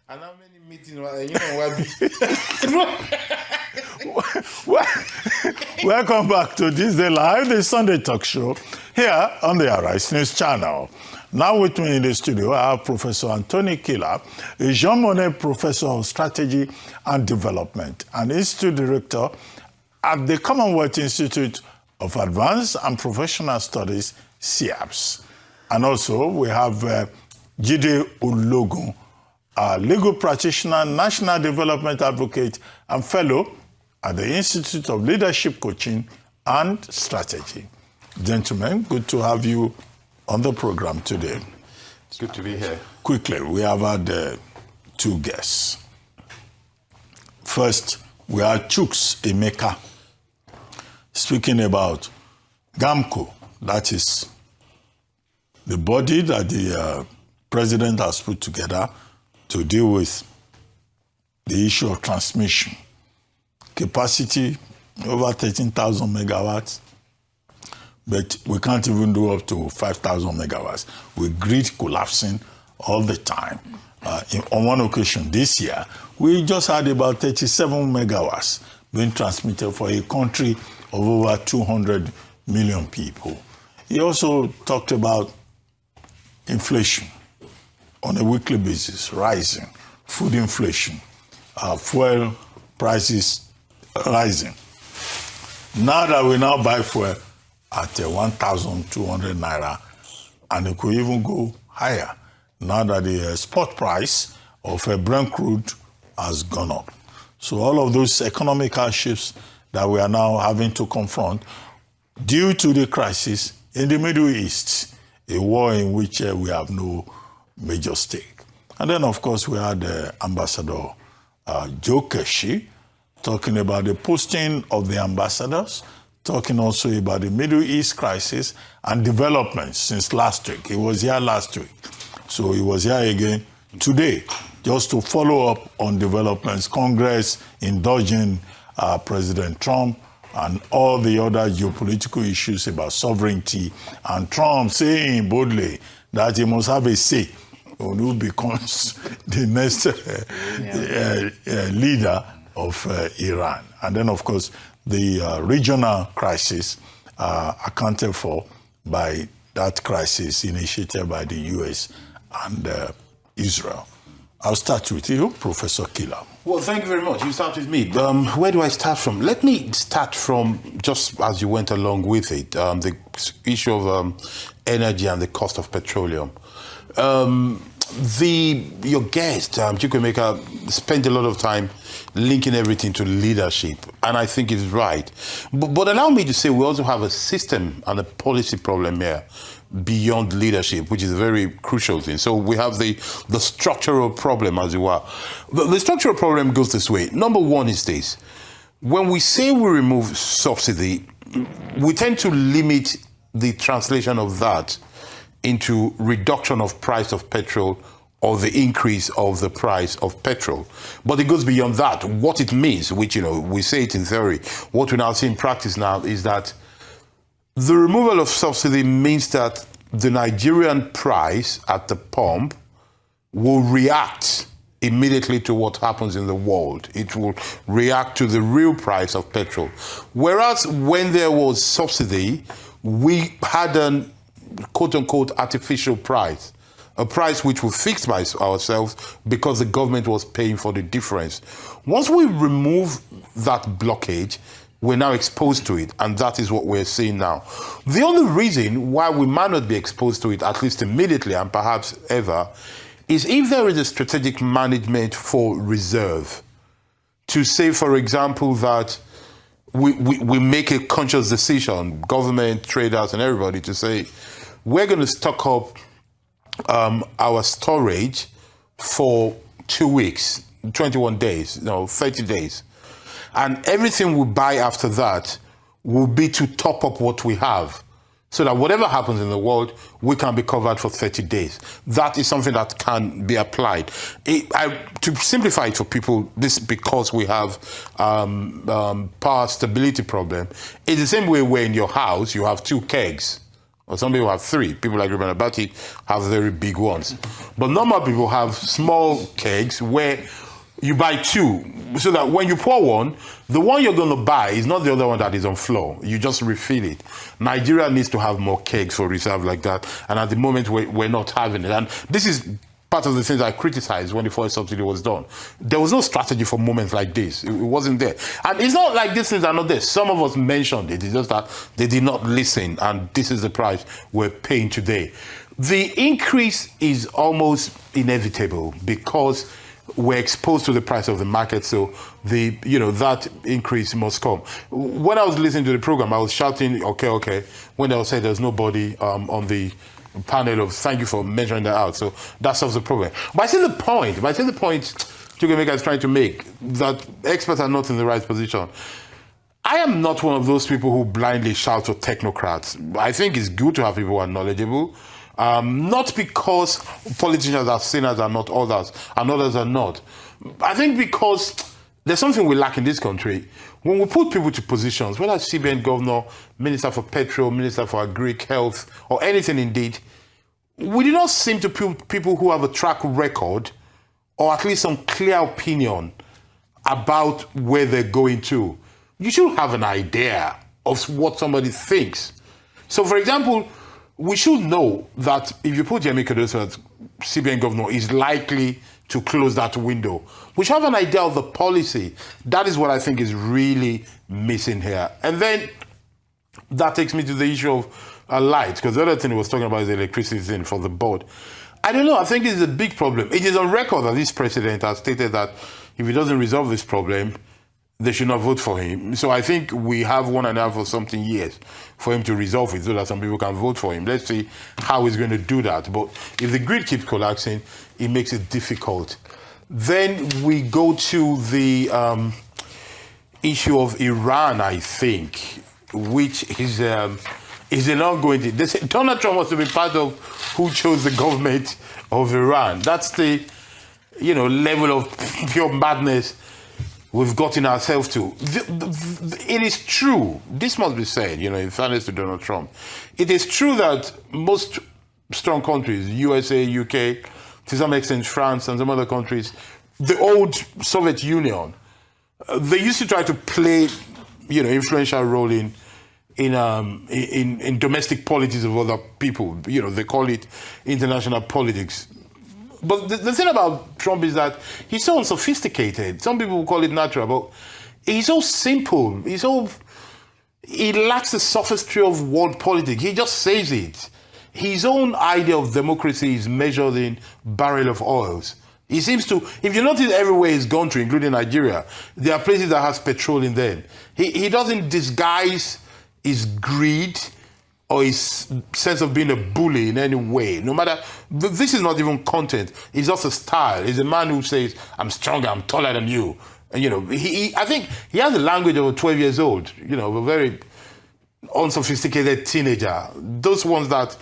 And how many meetings were Welcome back to This Day Live, the Sunday talk show here on the Arise News channel. Now with me in the studio, I have Professor Anthony Kila, a Jean Monnet Professor of Strategy and Development and Institute Director at the Commonwealth Institute of Advanced and Professional Studies, CIAPS. And also we have Jide Ologun, a legal practitioner, national development advocate, and fellow at the Institute of Leadership Coaching and Strategy. Gentlemen, good to have you on the program today. It's good to be here. Quickly, we have had two guests. First, we had Chuks Emeka speaking about GAMCO, that is the body that the president has put together to deal with the issue of transmission. Capacity, over 13,000 megawatts, but we can't even do up to 5,000 megawatts. With grid collapsing all the time. On one occasion this year, we just had about 37 megawatts being transmitted for a country of over 200 million people. He also talked about inflation on a weekly basis, rising, food inflation, fuel prices rising. Now that we now buy fuel at 1,200 naira, and it could even go higher now that the spot price of Brent crude has gone up. So all of those economic hardships that we are now having to confront due to the crisis in the Middle East, a war in which we have no major stake. And then, of course, we had Ambassador Joe Keshi talking about the posting of the ambassadors, talking also about the Middle East crisis and developments since last week. He was here last week, so he was here again today just to follow up on developments, Congress indulging President Trump and all the other geopolitical issues about sovereignty, and Trump saying boldly that he must have a say on who becomes the next leader of Iran. And then, of course, the regional crisis accounted for by that crisis initiated by the U.S. and Israel. I'll start with you, Professor Kila. Well, thank you very much. You start with me. Where do I start from? Let me start from, just as you went along with it, the issue of energy and the cost of petroleum. Your guest, Chukwuemeka, spent a lot of time linking everything to leadership, and I think it's right. But allow me to say we also have a system and a policy problem here beyond leadership, which is a very crucial thing. So we have the structural problem, as it were. The structural problem goes this way. Number one is this. When we say we remove subsidy, we tend to limit the translation of that into reduction of price of petrol or the increase of the price of petrol. But it goes beyond that. What it means, which, we say it in theory, what we now see in practice now is that the removal of subsidy means that the Nigerian price at the pump will react immediately to what happens in the world. It will react to the real price of petrol. Whereas when there was subsidy, we had an quote-unquote artificial price, a price which was fixed by ourselves because the government was paying for the difference. Once we remove that blockage, we're now exposed to it, and that is what we're seeing now. The only reason why we might not be exposed to it, at least immediately and perhaps ever, is if there is a strategic management for reserve. To say, for example, that we make a conscious decision, government, traders, and everybody, to say, we're going to stock up our storage for 2 weeks, 21 days, 30 days. And everything we buy after that will be to top up what we have, so that whatever happens in the world, we can be covered for 30 days. That is something that can be applied. To simplify it for people, this because we have power stability problem. It's the same way where in your house you have 2 kegs Or some people have 3. People like Ruben Abati have very big ones. But normal people have small kegs where you buy 2, so that when you pour one, the one you're going to buy is not the other one that is on floor. You just refill it. Nigeria needs to have more kegs for reserve like that. And at the moment, we're not having it. And this is part of the things I criticized when the fuel subsidy was done. There was no strategy for moments like this. It wasn't there. And it's not like these things are not there. Some of us mentioned it. It's just that they did not listen. And this is the price we're paying today. The increase is almost inevitable because we're exposed to the price of the market, so that increase must come. When I was listening to the program, I was shouting, okay, when they said there's nobody on the panel of thank you for measuring that out. So that solves the problem. But I see the point Chukwemeka is trying to make, that experts are not in the right position. I am not one of those people who blindly shout for technocrats. I think it's good to have people who are knowledgeable. Not because politicians are sinners and not others, and others are not. I think because there's something we lack in this country. When we put people to positions, whether it's CBN governor, minister for petrol, minister for agri, health, or anything indeed, we do not seem to put people who have a track record or at least some clear opinion about where they're going to. You should have an idea of what somebody thinks. So, for example, we should know that if you put Yemi Kodoso as CBN governor, is likely to close that window. We should have an idea of the policy. That is what I think is really missing here. And then that takes me to the issue of light, because the other thing he was talking about is the electricity thing for the board. I don't know. I think it's a big problem. It is on record that this president has stated that if he doesn't resolve this problem, they should not vote for him. So I think we have 1.5 or something years for him to resolve it so that some people can vote for him. Let's see how he's going to do that. But if the grid keeps collapsing, it makes it difficult. Then we go to the issue of Iran, I think, which is an ongoing thing. They say Donald Trump wants to be part of who chose the government of Iran. That's the level of pure madness we've gotten ourselves to. It is true, this must be said, in fairness to Donald Trump. It is true that most strong countries, USA, UK, to some extent France and some other countries, the old Soviet Union, they used to try to play, influential role in domestic politics of other people. They call it international politics. But the thing about Trump is that he's so unsophisticated. Some people will call it natural, but he's so simple. He lacks the sophistry of world politics. He just says it. His own idea of democracy is measured in barrel of oils. He seems to, if you notice everywhere he's gone to, including Nigeria, there are places that has petrol in them. He doesn't disguise his greed or his sense of being a bully in any way. No matter, this is not even content. It's just a style. He's a man who says, I'm stronger, I'm taller than you. And, I think he has the language of a 12 years old, a very unsophisticated teenager. Those ones that,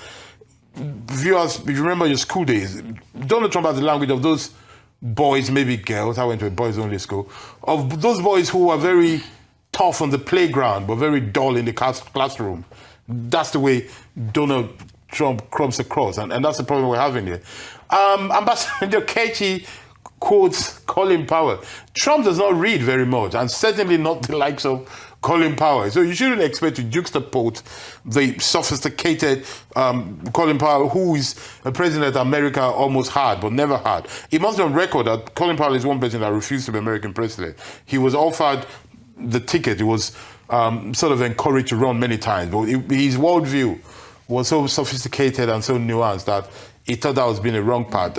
viewers, if you remember your school days, Donald Trump has the language of those boys, maybe girls, I went to a boys only school, of those boys who are very tough on the playground, but very dull in the classroom. That's the way Donald Trump comes across, and that's the problem we're having here. Ambassador Kechi quotes Colin Powell. Trump does not read very much, and certainly not the likes of Colin Powell. So you shouldn't expect to juxtapose the sophisticated Colin Powell, who is a president that America almost had, but never had. It must be on record that Colin Powell is one person that refused to be American president. He was offered the ticket. He was sort of encouraged to run many times, but his worldview was so sophisticated and so nuanced that he thought that was being a wrong path.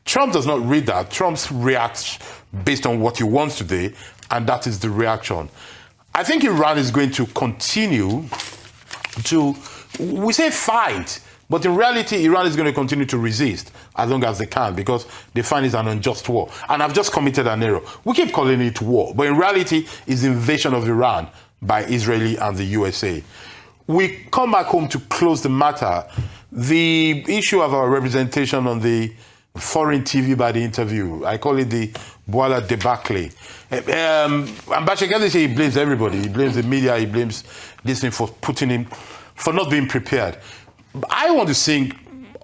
Trump does not read that. Trump reacts based on what he wants today, and that is the reaction. I think Iran is going to continue to, we say fight, but in reality, Iran is going to continue to resist as long as they can, because they find it's an unjust war. And I've just committed an error. We keep calling it war, but in reality, it's the invasion of Iran by Israeli and the USA. We come back home to close the matter. The issue of our representation on the foreign TV by the interview, I call it the Bwala Debacle. Ambassador Kechi, he blames everybody. He blames the media. He blames this thing for for not being prepared. I want to sing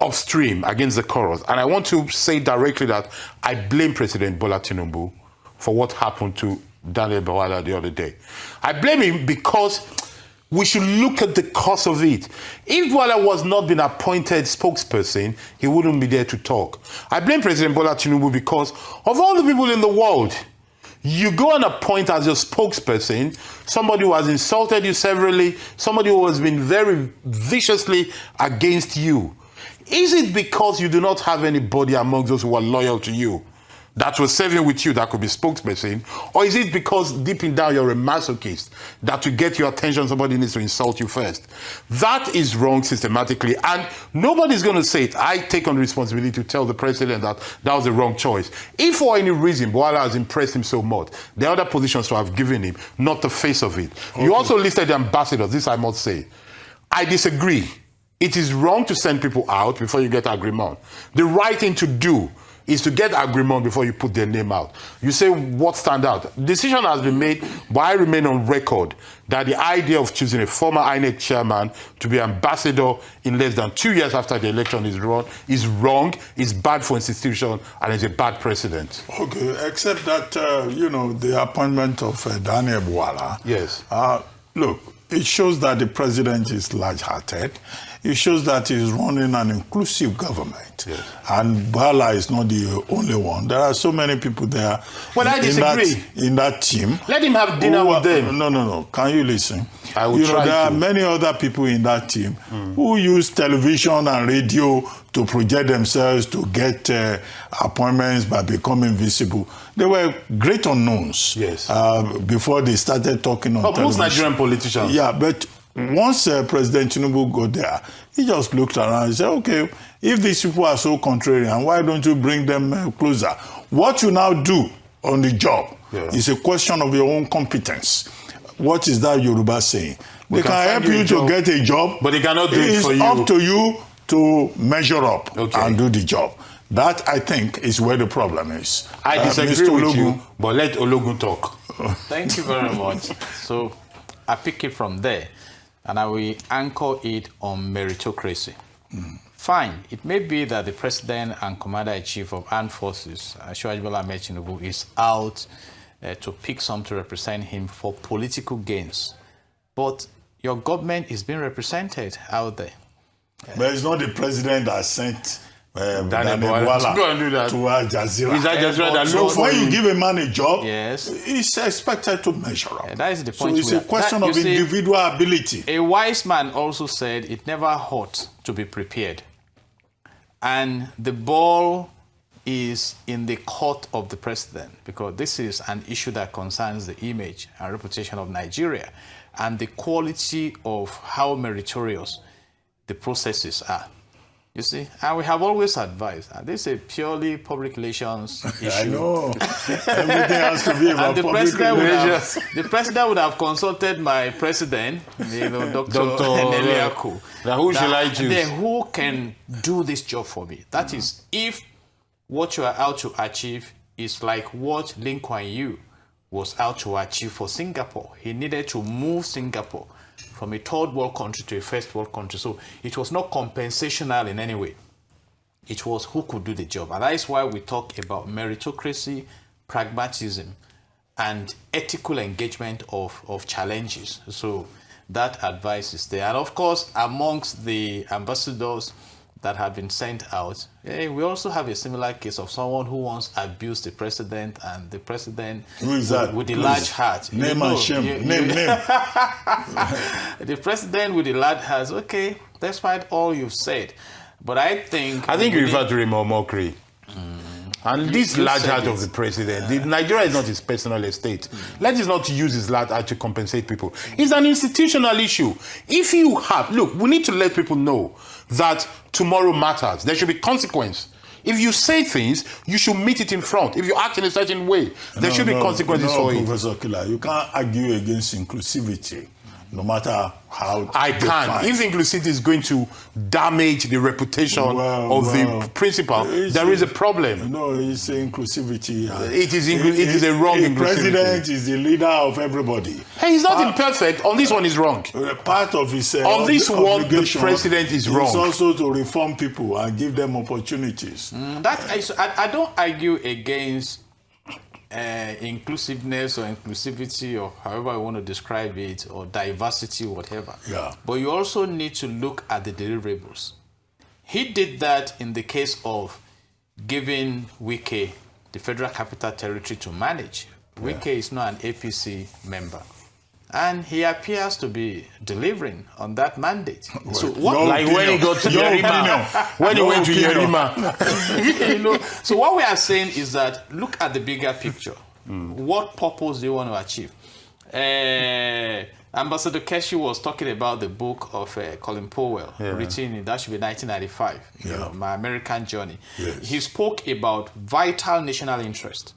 upstream against the chorus, and I want to say directly that I blame President Bola Tinubu for what happened to Daniel Bwala the other day. I blame him because we should look at the cause of it. If Bwala was not been appointed spokesperson, he wouldn't be there to talk. I blame President Bola Tinubu because of all the people in the world, you go and appoint as your spokesperson somebody who has insulted you severally, somebody who has been very viciously against you. Is it because you do not have anybody among those who are loyal to you that will serve with you that could be spokesperson? Or is it because deep in down you're a masochist that to get your attention somebody needs to insult you first? That is wrong systematically, and nobody's going to say it. I take on the responsibility to tell the president that that was the wrong choice. If for any reason Bwala has impressed him so much, the other positions to have given him, not the face of it. Okay. You also listed the ambassadors. This I must say. I disagree. It is wrong to send people out before you get agreement. The right thing to do is to get agreement before you put their name out. You say, what stand out? Decision has been made, but I remain on record that the idea of choosing a former INEC chairman to be ambassador in less than 2 years after the election is wrong, is bad for institution, and is a bad precedent. Okay, except that, the appointment of Daniel Bwala. Yes. Look, it shows that the president is large-hearted. It shows that he's running an inclusive government. Yes. And Bwala is not the only one. There are so many people there I disagree. In that team. Let him have dinner with them. No. Can you listen? I will try there to. are many other people in that team who use television and radio to project themselves to get appointments by becoming visible. They were great unknowns before they started talking on television. Most Nigerian politicians. Yeah, but once President Tinubu got there, he just looked around and said, okay, if these people are so contrarian, why don't you bring them closer? What you now do on the job is a question of your own competence. What is that Yoruba saying? They can help you to get a job, but they cannot do it for you. It's up to you to measure up and do the job. That, I think, is where the problem is. I disagree with you, but let Ologun talk. Thank you very much. So I pick it from there, and I will anchor it on meritocracy. Fine, it may be that the President and Commander-in-Chief of Armed Forces, Asiwaju Bola Ahmed Tinubu, is out to pick some to represent him for political gains. But your government is being represented out there. But it's not the president that sent Daniel Bwala to Al Jazeera. Is Al Jazeera that So when you give a man a job, yes, he's expected to measure up. That is the point. So it's a question of individual ability. A wise man also said it never hurts to be prepared. And the ball is in the court of the president, because this is an issue that concerns the image and reputation of Nigeria and the quality of how meritorious the processes are. You see, and we have always advised, and this is a purely public relations issue. I know. Everything has to be about public relations. The president would have consulted my president, Dr. Eneliaku. Now who should I choose? Then who can do this job for me? That is, if what you are out to achieve is like what Lee Kuan Yew was out to achieve for Singapore. He needed to move Singapore from a third world country to a first world country. So it was not compensational in any way. It was who could do the job. And that is why we talk about meritocracy, pragmatism, and ethical engagement of challenges. So that advice is there. And of course, amongst the ambassadors that have been sent out, we also have a similar case of someone who once abused the president, and the president who is that? With the large heart. Name and shame. Name. The president with the large heart, okay, despite all you've said. But I think you refer to him or mockery. And this large heart of the president, Nigeria is not his personal estate. Let us not use his large heart to compensate people. It's an institutional issue. If you have, look, we need to let people know that tomorrow matters. There should be consequence. If you say things, you should meet it in front. If you act in a certain way, there should be consequences for it. Professor Kila, you can't argue against inclusivity no matter how I they can. fight. If inclusivity is going to damage the reputation of the principal, there is a problem. No, it's inclusivity. It is a wrong inclusivity. The president is the leader of everybody. Hey, he's not imperfect. On this one is wrong. Part of his On this one, the obligation president is wrong. Is also to reform people and give them opportunities. I don't argue against inclusiveness or inclusivity or however I want to describe it, or diversity, whatever. Yeah. But you also need to look at the deliverables. He did that in the case of giving Wike the Federal Capital Territory to manage. Wike is not an APC member. And he appears to be delivering on that mandate. So what, like when he got to Yerima, when he went to Yerima. So what we are saying is that look at the bigger picture. What purpose do you want to achieve? Ambassador Keshi was talking about the book of Colin Powell, written in, that should be 1995, you know, My American Journey. Yes. He spoke about vital national interest,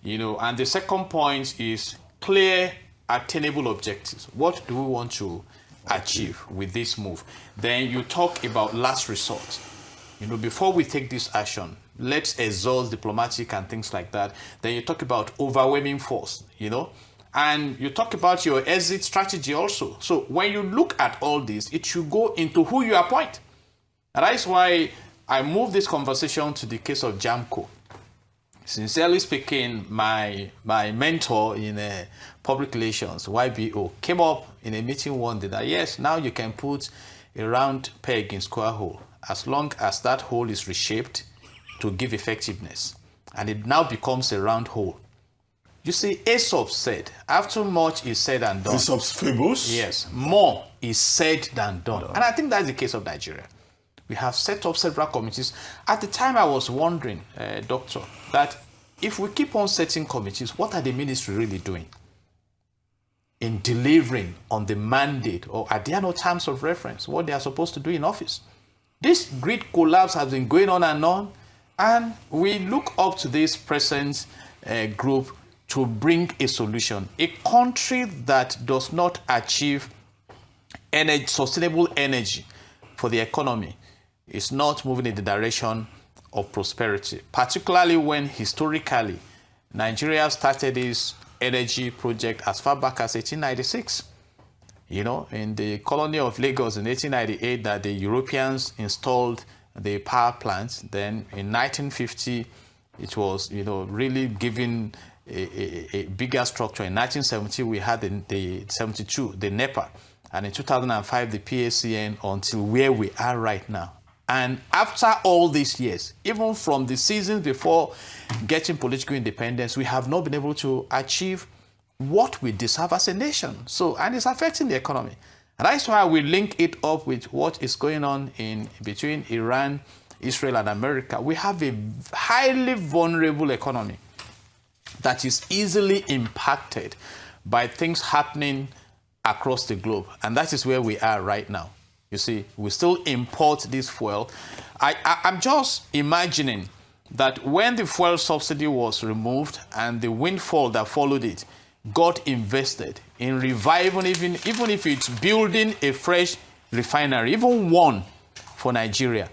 you know, and the second point is clear, attainable objectives. What do we want to achieve with this move? Then you talk about last resort. You know, before we take this action, let's exhaust diplomatic and things like that. Then you talk about overwhelming force, you know, and you talk about your exit strategy also. So when you look at all this, it should go into who you appoint. And that is why I moved this conversation to the case of Jamco. Sincerely speaking, my mentor in public relations, YBO, came up in a meeting one day that, yes, now you can put a round peg in square hole as long as that hole is reshaped to give effectiveness. And it now becomes a round hole. You see, Aesop said, after much is said and done. Aesop's fables? Yes, more is said than done. And I think that's the case of Nigeria. We have set up several committees. At the time, I was wondering, Doctor, that if we keep on setting committees, what are the ministry really doing in delivering on the mandate, or are there no terms of reference, what they are supposed to do in office? This grid collapse has been going on, and we look up to this present group to bring a solution. A country that does not achieve sustainable energy for the economy is not moving in the direction of prosperity, particularly when historically Nigeria started this energy project as far back as 1896. You know, in the colony of Lagos in 1898 that the Europeans installed the power plants. Then in 1950, it was, you know, really given a bigger structure. In 1970, we had the 72, the NEPA. And in 2005, the PACN, until where we are right now. And after all these years, even from the seasons before getting political independence, we have not been able to achieve what we deserve as a nation. So, and it's affecting the economy. And that's why we link it up with what is going on between Iran, Israel, and America. We have a highly vulnerable economy that is easily impacted by things happening across the globe. And that is where we are right now. You see, we still import this fuel. I'm just imagining that when the fuel subsidy was removed and the windfall that followed it got invested in reviving, even if it's building a fresh refinery, even one for Nigeria,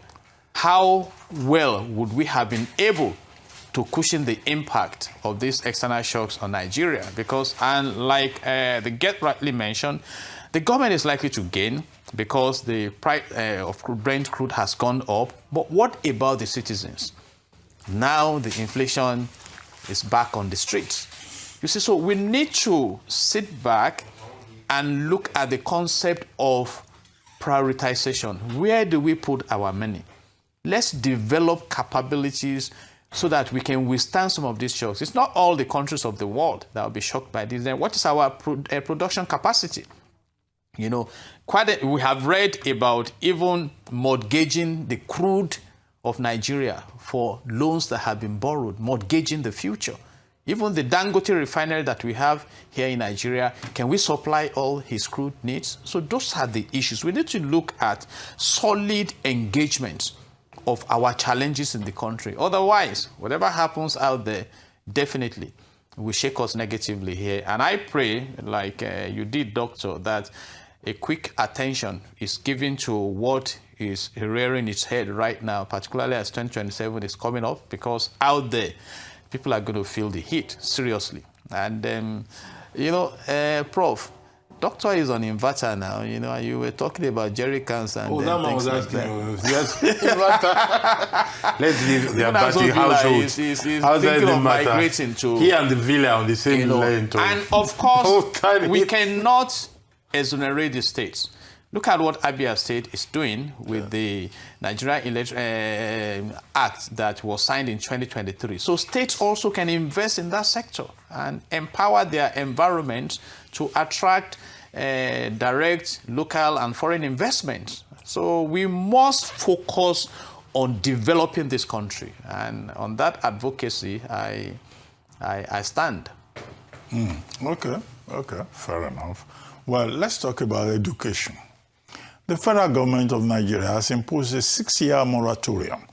how well would we have been able to cushion the impact of these external shocks on Nigeria? Because, and like the Get rightly mentioned, the government is likely to gain because the price of Brent crude has gone up. But what about the citizens? Now the inflation is back on the streets. You see, so we need to sit back and look at the concept of prioritization. Where do we put our money? Let's develop capabilities so that we can withstand some of these shocks. It's not all the countries of the world that will be shocked by this. Then what is our production capacity? You know, we have read about even mortgaging the crude of Nigeria for loans that have been borrowed, mortgaging the future. Even the Dangote refinery that we have here in Nigeria, can we supply all his crude needs? So those are the issues. We need to look at solid engagement of our challenges in the country. Otherwise, whatever happens out there, definitely, will shake us negatively here. And I pray, like you did, Doctor, that a quick attention is given to what is rearing its head right now, particularly as 2027 is coming up, because out there, people are going to feel the heat, seriously. And, Prof, Doctor is on inverter now, you were talking about jerry cans and that man was like asking that. yes, inverter. Let's leave the Abati household. He's How's that thinking of the matter? migrating to... He and the villa on the same lane. And of course, we cannot exonerate the states. Look at what Abia State is doing with the Nigeria Act that was signed in 2023. So states also can invest in that sector and empower their environment to attract direct local and foreign investment. So we must focus on developing this country. And on that advocacy, I stand. Okay, fair enough. Well, let's talk about education. The federal government of Nigeria has imposed a 6-year moratorium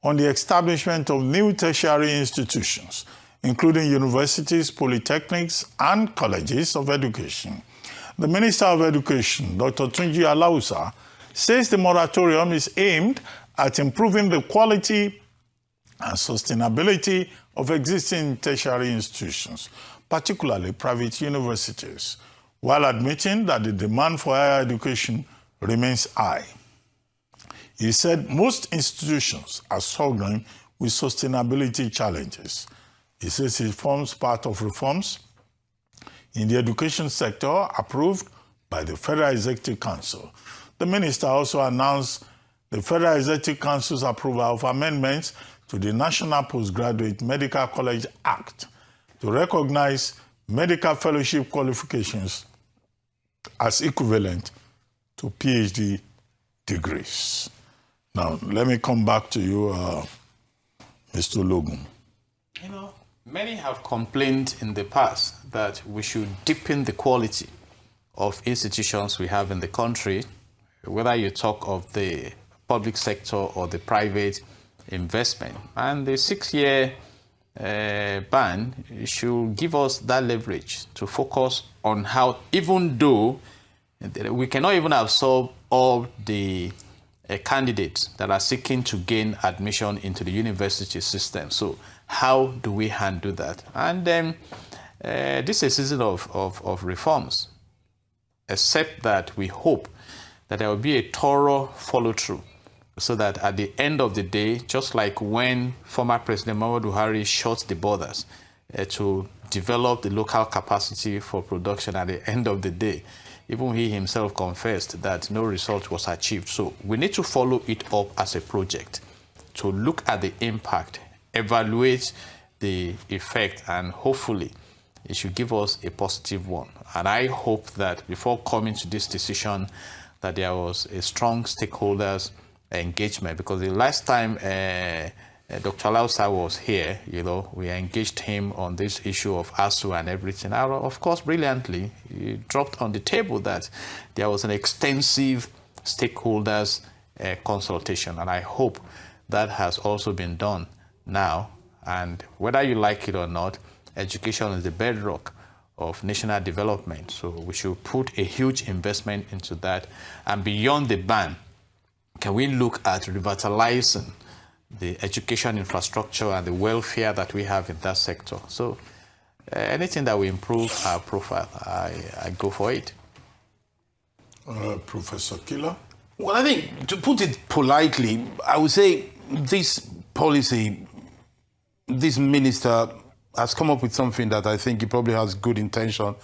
on the establishment of new tertiary institutions, including universities, polytechnics, and colleges of education. The Minister of Education, Dr. Tunji Alausa, says the moratorium is aimed at improving the quality and sustainability of existing tertiary institutions, particularly private universities, while admitting that the demand for higher education remains high. He said most institutions are struggling with sustainability challenges. He says it forms part of reforms in the education sector approved by the Federal Executive Council. The minister also announced the Federal Executive Council's approval of amendments to the National Postgraduate Medical College Act to recognize medical fellowship qualifications as equivalent to PhD degrees. Now, let me come back to you, Mr. Logun. Many have complained in the past that we should deepen the quality of institutions we have in the country, whether you talk of the public sector or the private investment. And the 6-year ban should give us that leverage to focus on how, even though we cannot even absorb all the candidates that are seeking to gain admission into the university system. So how do we handle that? And then this is a season of reforms, except that we hope that there will be a thorough follow-through so that at the end of the day, just like when former President Muhammadu Buhari shut the borders to develop the local capacity for production, at the end of the day, even he himself confessed that no result was achieved. So we need to follow it up as a project to look at the impact, evaluate the effect, and hopefully it should give us a positive one. And I hope that before coming to this decision, that there was a strong stakeholders engagement, because the last time Dr. Lausa was here, we engaged him on this issue of ASU and everything. And of course, brilliantly, he dropped on the table that there was an extensive stakeholders consultation. And I hope that has also been done now. And whether you like it or not, education is the bedrock of national development. So we should put a huge investment into that. And beyond the ban, can we look at revitalizing the education infrastructure and the welfare that we have in that sector? So anything that will improve our profile, I go for it. Professor Kila? Well, I think, to put it politely, I would say this policy, this minister has come up with something that I think he probably has good intention,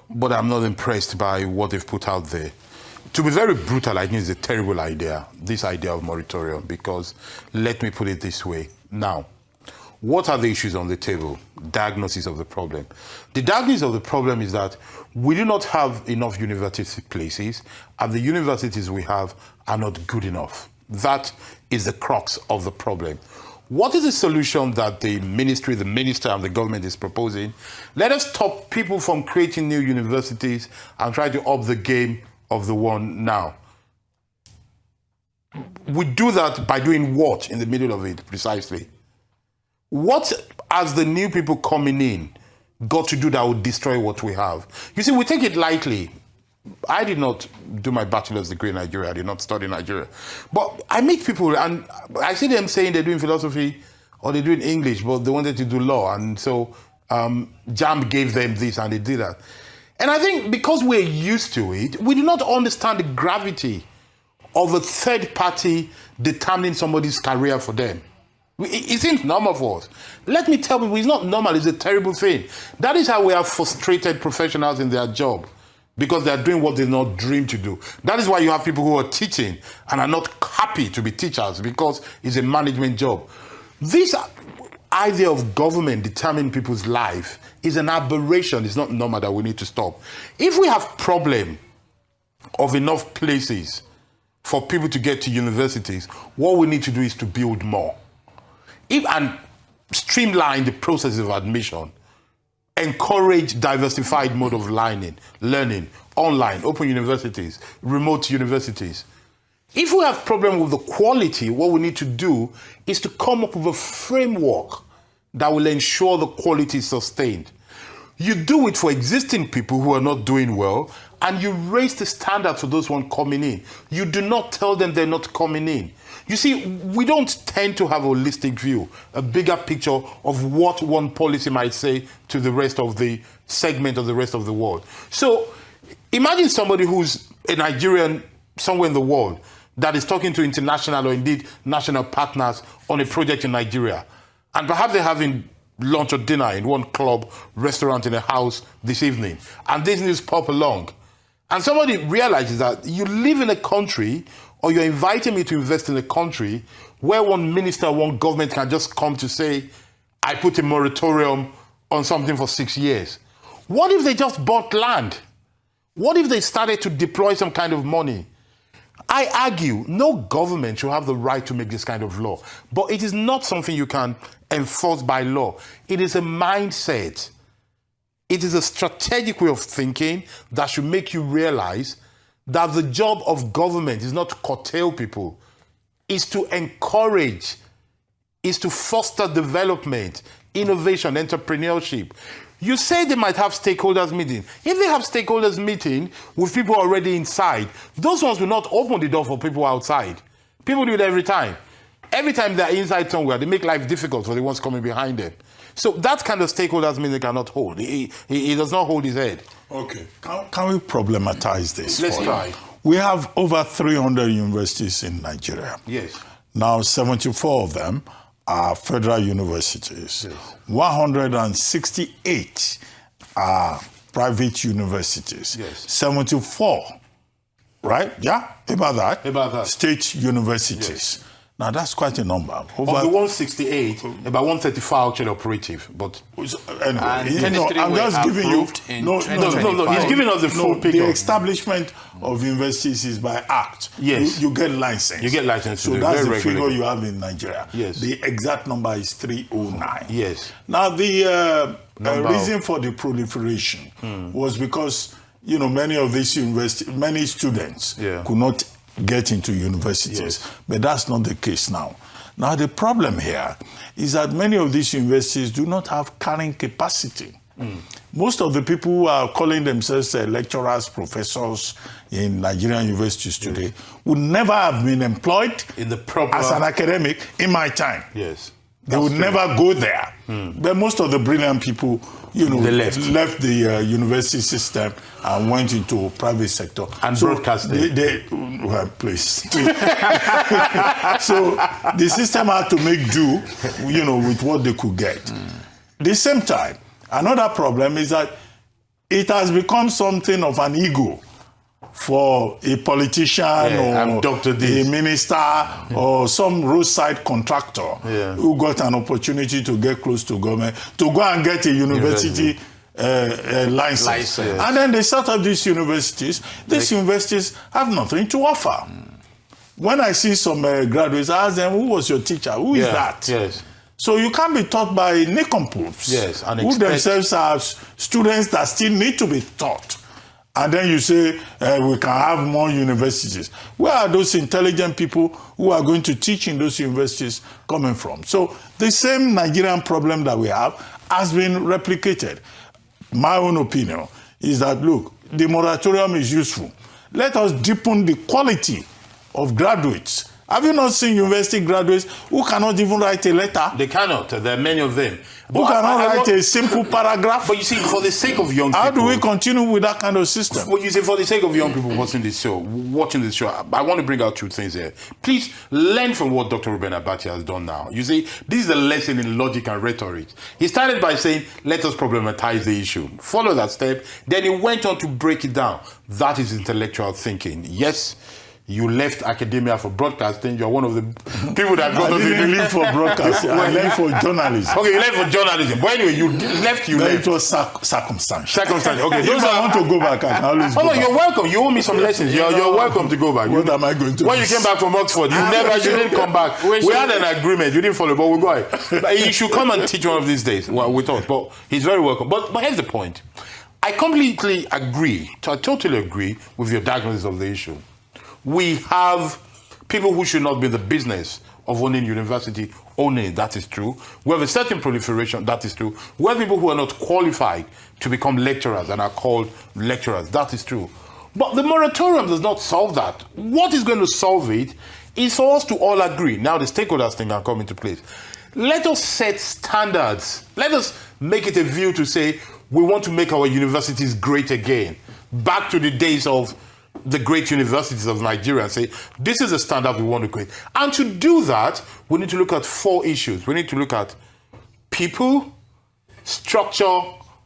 but I'm not impressed by what they've put out there. To be very brutal, I think it's a terrible idea, this idea of moratorium, because let me put it this way. Now, what are the issues on the table? Diagnosis of the problem. The diagnosis of the problem is that we do not have enough university places, and the universities we have are not good enough. That is the crux of the problem. What is the solution that the ministry, the minister, and the government is proposing? Let us stop people from creating new universities and try to up the game of the one now. We do that by doing what in the middle of it, precisely? What, as the new people coming in, got to do that would destroy what we have. You see, we take it lightly. I did not do my bachelor's degree in Nigeria. I did not study in Nigeria. But I meet people and I see them saying they're doing philosophy or they're doing English, but they wanted to do law. And so JAMB gave them this and they did that. And I think because we're used to it, we do not understand the gravity of a third party determining somebody's career for them. It seems normal for us. Let me tell people, it's not normal, it's a terrible thing. That is how we have frustrated professionals in their job, because they're doing what they not dream to do. That is why you have people who are teaching and are not happy to be teachers, because it's a management job. This idea of government determining people's life is an aberration. It's not normal, that we need to stop. If we have problem of enough places for people to get to universities, what we need to do is to build more. And streamline the process of admission, encourage diversified mode of learning, online, open universities, remote universities. If we have problem with the quality, what we need to do is to come up with a framework that will ensure the quality is sustained. You do it for existing people who are not doing well, and you raise the standard for those one coming in. You do not tell them they're not coming in. You see, we don't tend to have a holistic view, a bigger picture of what one policy might say to the rest of the segment of the rest of the world. So imagine somebody who's a Nigerian somewhere in the world that is talking to international or indeed national partners on a project in Nigeria. And perhaps they're having lunch or dinner in one club, restaurant, in a house this evening. And this news pop along. And somebody realizes that you live in a country, or you're inviting me to invest in a country where one minister, one government can just come to say, I put a moratorium on something for 6 years. What if they just bought land? What if they started to deploy some kind of money? I argue no government should have the right to make this kind of law, but it is not something you can enforce by law. It is a mindset. It is a strategic way of thinking that should make you realize that the job of government is not to curtail people, is to encourage, is to foster development, innovation, entrepreneurship. You say they might have stakeholders meeting. If they have stakeholders meeting with people already inside, those ones will not open the door for people outside. People do it every time. Every time they're inside somewhere, they make life difficult for the ones coming behind them. So that kind of stakeholders meeting they cannot hold. He does not hold his head. Okay, can we problematize this? Let's try. We have over 300 universities in Nigeria. Yes. Now, 74 of them are federal universities. Yes. 168 are private universities. Yes. 74, right? Yeah, about that. About that. State universities. Yes. Now, that's quite a number. Of the 168, about 135 actually operative, but... Anyway, you know, I'm just giving you... No, he's giving us the full picture. The establishment of universities is by act. Yes. You get license. You get license. So that's the figure you have in Nigeria. Yes. The exact number is 309. Yes. Now, the reason for the proliferation was because, you know, many of these universities, many students could not get into universities. Yes. But that's not the case now. Now, the problem here is that many of these universities do not have carrying capacity. Most of the people who are calling themselves lecturers, professors in Nigerian universities today would never have been employed in the proper... as an academic in my time. Yes. They would never go there. But most of the brilliant people, you know, they left the university system and went into private sector. And broadcasting. Well, please. So the system had to make do, you know, with what they could get. At the same time, another problem is that it has become something of an ego for a politician or a minister or some roadside contractor who got an opportunity to get close to government to go and get a university license. And then they start up these universities. These universities have nothing to offer. When I see some graduates, I ask them, who was your teacher? Who is that? Yes. So you can't be taught by nincompoops who themselves are students that still need to be taught. And then you say, we can have more universities. Where are those intelligent people who are going to teach in those universities coming from? So the same Nigerian problem that we have has been replicated. my own opinion is that, look, the moratorium is useful. Let us deepen the quality of graduates. Have you not seen university graduates who cannot even write a letter? They cannot. There are many of them. Who cannot write a simple paragraph? But you see, for the sake of young people... How do we continue with that kind of system? Well, you see, for the sake of young people watching this show, I want to bring out two things here. Please learn from what Dr. Ruben Abati has done now. You see, this is a lesson in logic and rhetoric. He started by saying, let us problematize the issue. Follow that step. Then he went on to break it down. That is intellectual thinking. Yes, you left academia for broadcasting. You're one of the people that got I didn't leave for broadcasting. I left for journalism. Okay, you left for journalism. But anyway, you left. It was circumstantial. Circumstantial. Okay, if I want to go back, I can always go back. You're welcome. You owe me some lessons. You're welcome to go back. What am I going to When you came back from Oxford, you didn't come back. We had an agreement. You didn't follow, but we'll go ahead. You should come and teach one of these days with us. But he's very welcome. But here's the point. I completely agree. I totally agree with your diagnosis of the issue. We have people who should not be in the business of owning university, owning it. That is true. We have a certain proliferation. That is true. We have people who are not qualified to become lecturers and are called lecturers. That is true. But the moratorium does not solve that. What is going to solve it is for us to all agree. Now the stakeholders thing can come into place. Let us set standards. Let us make it a view to say we want to make our universities great again. Back to the days of the great universities of Nigeria and say, this is a standard we want to create. And to do that, we need to look at 4 issues. We need to look at people, structure,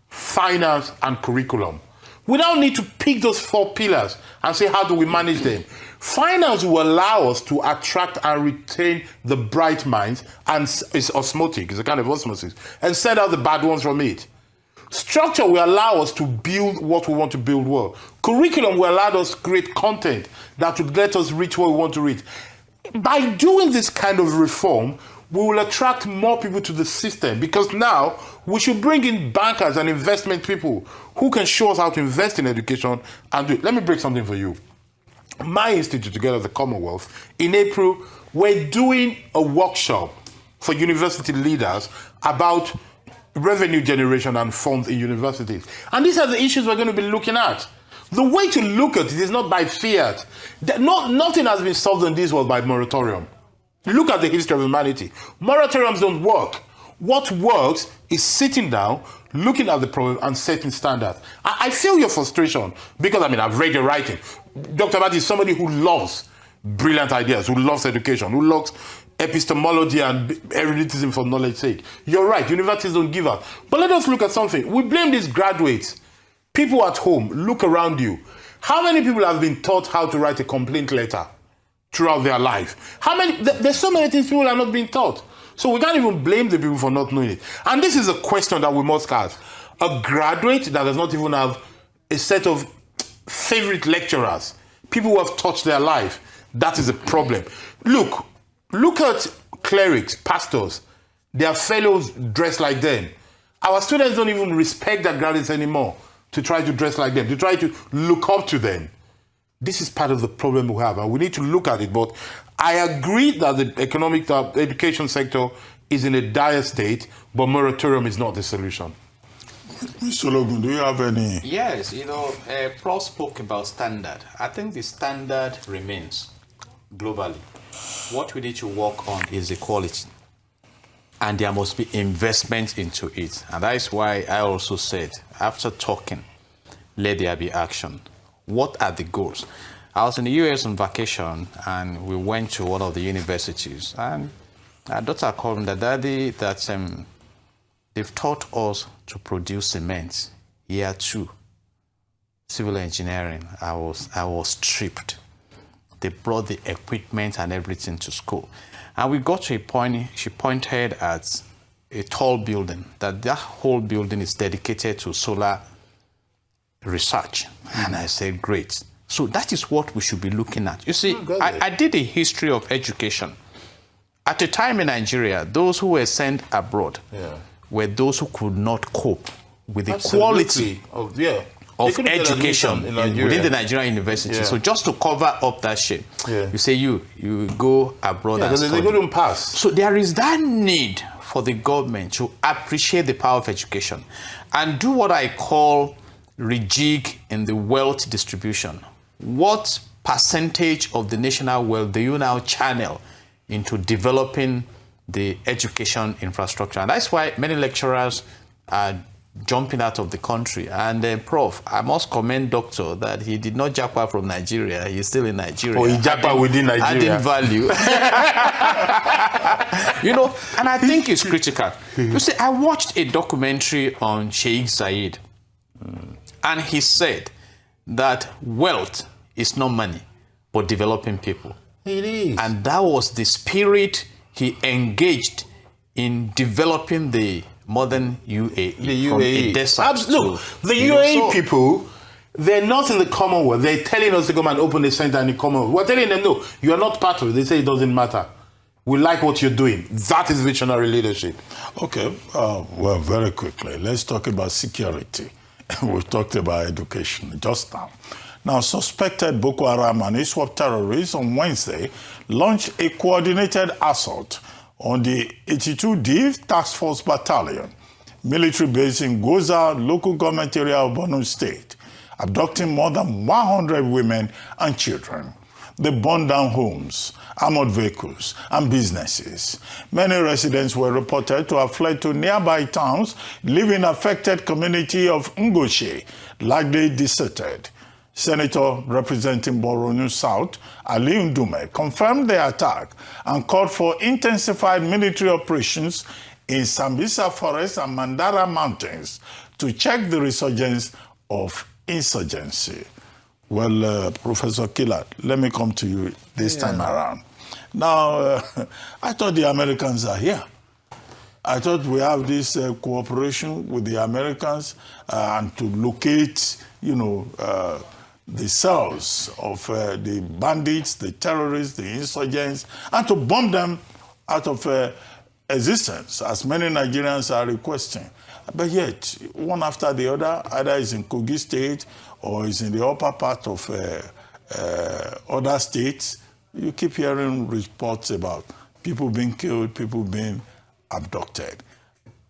finance, and curriculum. We now need to pick those 4 pillars and say, how do we manage them? Finance will allow us to attract and retain the bright minds, and it's osmotic, it's a kind of osmosis, and send out the bad ones from it. Structure will allow us to build what we want to build well. Curriculum will allow us to create content that would let us reach what we want to reach. By doing this kind of reform, we will attract more people to the system, because now we should bring in bankers and investment people who can show us how to invest in education and do it. Let me break something for you. My institute, together with the Commonwealth, in April, we're doing a workshop for university leaders about revenue generation and funds in universities. And these are the issues we're going to be looking at. The way to look at it is not by fiat. Nothing has been solved in this world by moratorium. Look at the history of humanity. Moratoriums don't work. What works is sitting down, looking at the problem and setting standards. I feel your frustration because, I've read your writing. Dr. Abati is somebody who loves brilliant ideas, who loves education, who loves epistemology and eruditism for knowledge's sake. You're right, universities don't give out. But let us look at something. We blame these graduates. People at home, look around you. How many people have been taught how to write a complaint letter throughout their life? There's so many things people are not being taught. So we can't even blame the people for not knowing it. And this is a question that we must ask. A graduate that does not even have a set of favorite lecturers, people who have touched their life, that is a problem. Look at clerics, pastors. Their fellows dress like them. Our students don't even respect their graduates anymore to try to dress like them, to try to look up to them. This is part of the problem we have, and we need to look at it. But I agree that the education sector is in a dire state, but moratorium is not the solution. Mr. Logan, do you have any? Yes, Prof spoke about standard. I think the standard remains globally. What we need to work on is equality. And there must be investment into it. And that is why I also said, after talking, let there be action. What are the goals? I was in the US on vacation, and we went to one of the universities. And our daughter called me, Daddy, that they've taught us to produce cement. Year 2, civil engineering. I was stripped. They brought the equipment and everything to school. And we got to a point, she pointed at a tall building, that whole building is dedicated to solar research. And I said, great. So that is what we should be looking at. You see, I did a history of education. At a time in Nigeria, those who were sent abroad were those who could not cope with the quality of education within the Nigerian university. So just to cover up that shit, you say you go abroad and study. They couldn't pass. So there is that need for the government to appreciate the power of education and do what I call rejig in the wealth distribution. What percentage of the national wealth do you now channel into developing the education infrastructure? And that's why many lecturers are jumping out of the country. And Prof, I must commend Doctor that he did not japa from Nigeria. He's still in Nigeria. Or he japa within Nigeria. Adding value. You know, and I think it's critical. You see, I watched a documentary on Sheikh Zayed, and he said that wealth is not money, but developing people. It is. And that was the spirit he engaged in developing the modern UAE. The from UAE. a desert Look, to, the you know, UAE so- people, they're not in the Commonwealth. They're telling us to come and open a center in the Commonwealth. We're telling them, no, you are not part of it. They say it doesn't matter. We like what you're doing. That is visionary leadership. Okay, well, very quickly, let's talk about security. We've talked about education just now. Now, suspected Boko Haram and ISWAP terrorists on Wednesday launched a coordinated assault on the 82 Div Task Force Battalion, military base in Goza, local government area of Borno State, abducting more than 100 women and children. They burned down homes, armored vehicles, and businesses. Many residents were reported to have fled to nearby towns, leaving affected community of Ngoshe largely deserted. Senator representing Borno South, Ali Ndume, confirmed the attack and called for intensified military operations in Sambisa Forest and Mandara Mountains to check the resurgence of insurgency. Well, Professor Kila, let me come to you this time around. Now, I thought the Americans are here. I thought we have this cooperation with the Americans and to locate, the cells of the bandits, the terrorists, the insurgents, and to bomb them out of existence, as many Nigerians are requesting. But yet, one after the other, either is in Kogi State or is in the upper part of other states, you keep hearing reports about people being killed, people being abducted.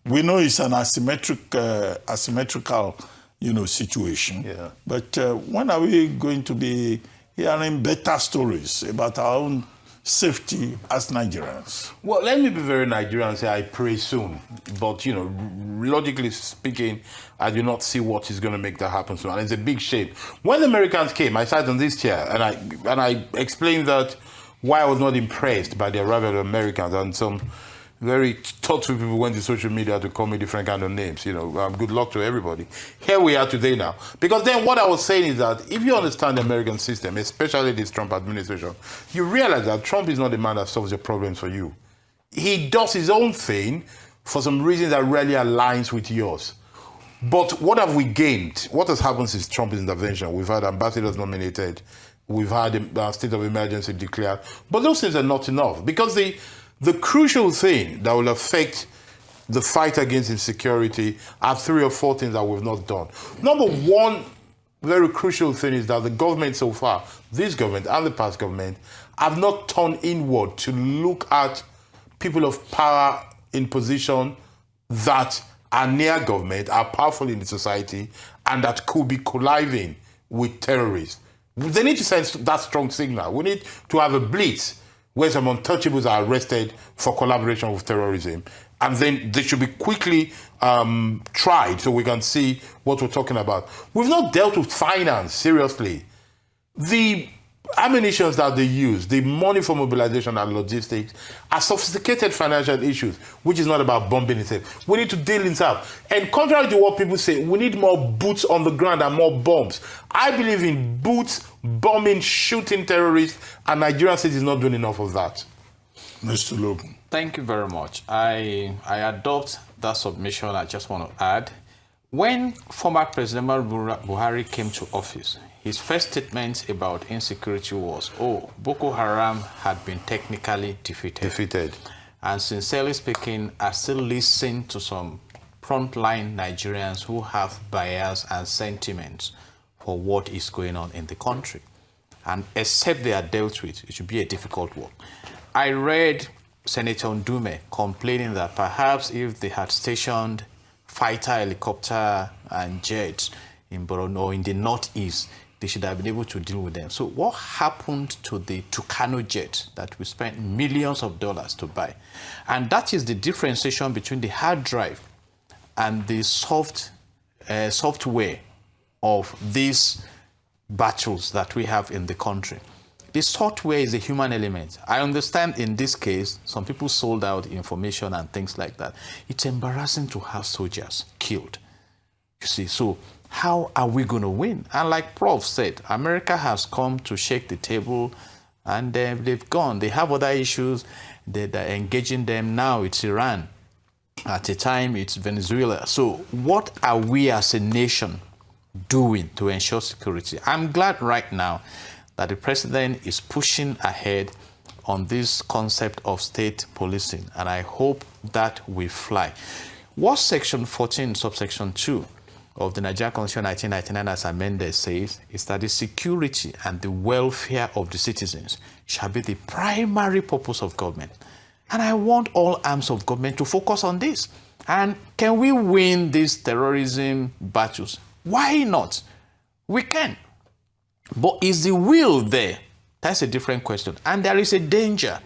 We know it's an asymmetrical, situation. Yeah. But when are we going to be hearing better stories about our own safety as Nigerians? Well, let me be very Nigerian and say I pray soon. But, logically speaking, I do not see what is going to make that happen soon. And it's a big shame. When the Americans came, I sat on this chair and I explained that why I was not impressed by the arrival of the Americans, and some very thoughtful people went to social media to call me different kind of names. Good luck to everybody. Here we are today now. Because then what I was saying is that if you understand the American system, especially this Trump administration, you realize that Trump is not the man that solves your problems for you. He does his own thing for some reasons that rarely aligns with yours. But what have we gained? What has happened since Trump's intervention? We've had ambassadors nominated. We've had a state of emergency declared. But those things are not enough, because the crucial thing that will affect the fight against insecurity are 3 or 4 things that we've not done. Number one very crucial thing is that the government so far, this government and the past government, have not turned inward to look at people of power in position that are near government, are powerful in the society, and that could be colliding with terrorists. They need to send that strong signal. We need to have a blitz where some untouchables are arrested for collaboration with terrorism. And then they should be quickly tried so we can see what we're talking about. We've not dealt with finance seriously. The ammunitions that they use, the money for mobilization and logistics, are sophisticated financial issues, which is not about bombing itself. We need to deal itself. And contrary to what people say, we need more boots on the ground and more bombs. I believe in boots, bombing, shooting terrorists, and Nigerian state is not doing enough of that. Mr. Logan. Thank you very much. I adopt that submission. I just want to add, when former President Buhari came to office, his first statement about insecurity was, Boko Haram had been technically defeated. And sincerely speaking, I still listen to some frontline Nigerians who have bias and sentiments for what is going on in the country. And except they are dealt with, it should be a difficult work. I read Senator Ndume complaining that perhaps if they had stationed fighter helicopter and jets in Borno or in the northeast, they should have been able to deal with them. So what happened to the Tucano jet that we spent millions of dollars to buy? And that is the differentiation between the hard drive and the software of these battles that we have in the country. The software is a human element. I understand in this case, some people sold out information and things like that. It's embarrassing to have soldiers killed. You see, so how are we going to win? And like Prof said, America has come to shake the table and they've gone. They have other issues that are engaging them. Now it's Iran. At a time, it's Venezuela. So what are we as a nation doing to ensure security? I'm glad right now that the president is pushing ahead on this concept of state policing, and I hope that will fly. What Section 14, subsection 2 of the Nigerian Constitution 1999 as amended says is that the security and the welfare of the citizens shall be the primary purpose of government. And I want all arms of government to focus on this. And can we win these terrorism battles? Why not? We can. But is the will there? That's a different question. And there is a danger.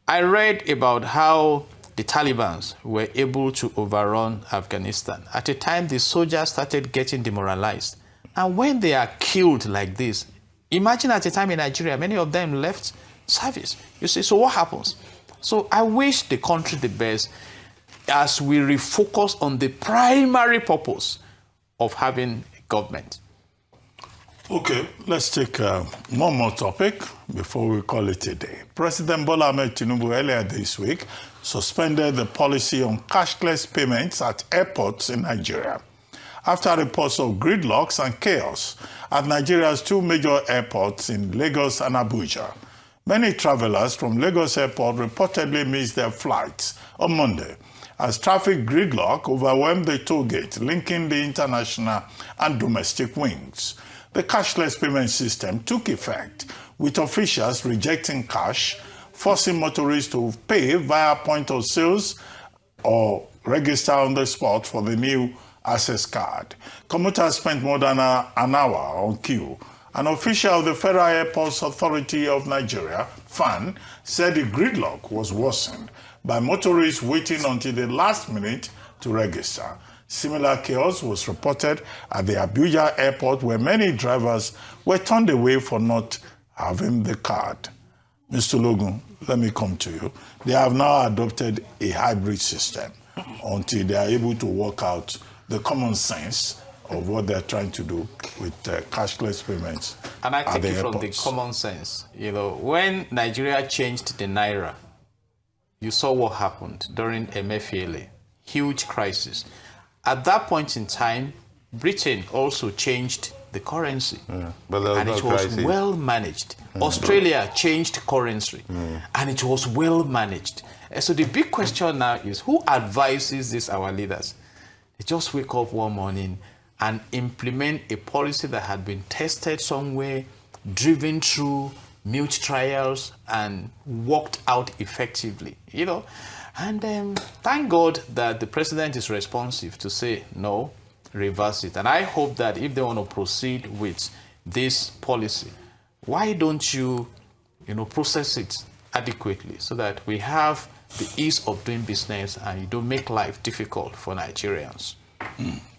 I read about how the Taliban were able to overrun Afghanistan. At a time, the soldiers started getting demoralized. And when they are killed like this, imagine at a time in Nigeria, many of them left service. You see, so what happens? So I wish the country the best as we refocus on the primary purpose of having a government. Okay, let's take one more topic before we call it a day. President Bwala Ahmed Tinubu earlier this week suspended the policy on cashless payments at airports in Nigeria after reports of gridlocks and chaos at Nigeria's two major airports in Lagos and Abuja. Many travelers from Lagos Airport reportedly missed their flights on Monday as traffic gridlock overwhelmed the toll gate linking the international and domestic wings. The cashless payment system took effect, with officials rejecting cash, forcing motorists to pay via point of sales or register on the spot for the new access card. Commuters spent more than an hour on queue. An official of the Federal Airports Authority of Nigeria, FAN, said the gridlock was worsened by motorists waiting until the last minute to register. Similar chaos was reported at the Abuja airport, where many drivers were turned away for not having the card. Mr. Logun, let me come to you. They have now adopted a hybrid system until they are able to work out the common sense of what they're trying to do with cashless payments. And I take it from the airports. common sense. You know, when Nigeria changed the Naira, you saw what happened during Emefiele, huge crisis. At that point in time, Britain also changed the currency, and it was well managed. Australia changed currency, and it was well managed. And so the big question now is, who advises this, our leaders? They just wake up one morning and implement a policy that had been tested somewhere, driven through mute trials, and worked out effectively, you know. And thank God that the president is responsive to say, no, reverse it. And I hope that if they want to proceed with this policy, why don't you, process it adequately so that we have the ease of doing business and you don't make life difficult for Nigerians?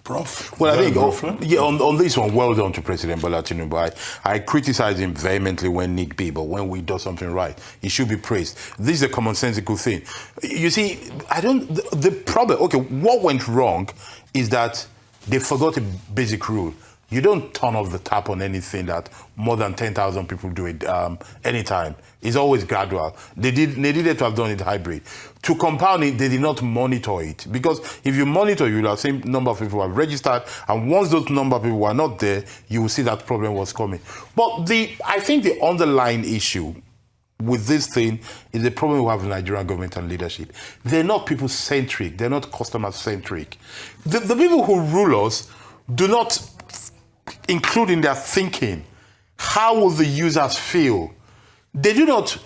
Prof? Well, I think on this one, well done to President Bola Tinubu. I criticize him vehemently when need be, but when we do something right, he should be praised. This is a commonsensical thing. You see, the problem, okay, what went wrong is that they forgot a basic rule. You don't turn off the tap on anything that more than 10,000 people do it anytime. It's always gradual. They needed to have done it hybrid. To compound it, they did not monitor it. Because if you monitor, you will have the same number of people who have registered. And once those number of people were not there, you will see that problem was coming. But I think the underlying issue with this thing is the problem we have in the Nigerian government and leadership. They're not people-centric. They're not customer-centric. The people who rule us do not include in their thinking how will the users feel. They do not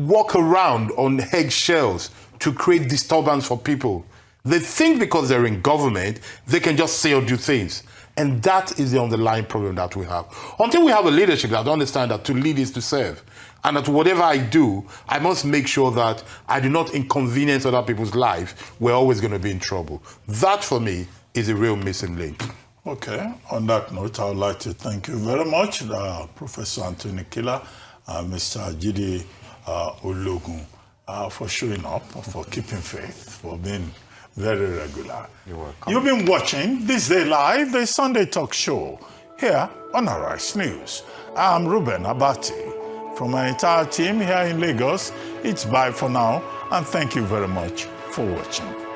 walk around on eggshells to create disturbance for people. They think because they're in government, they can just say or do things. And that is the underlying problem that we have. Until we have a leadership that understands that to lead is to serve, and that whatever I do, I must make sure that I do not inconvenience other people's life, we're always going to be in trouble. That, for me, is a real missing link. Okay. On that note, I would like to thank you very much, Professor Anthony Kila, Mr. Jide Ologun, for showing up, for keeping faith, for being very regular. You're welcome. You've been watching This Day Live, the Sunday talk show, here on Arise News. I'm Ruben Abati. From my entire team here in Lagos, it's bye for now, and thank you very much for watching.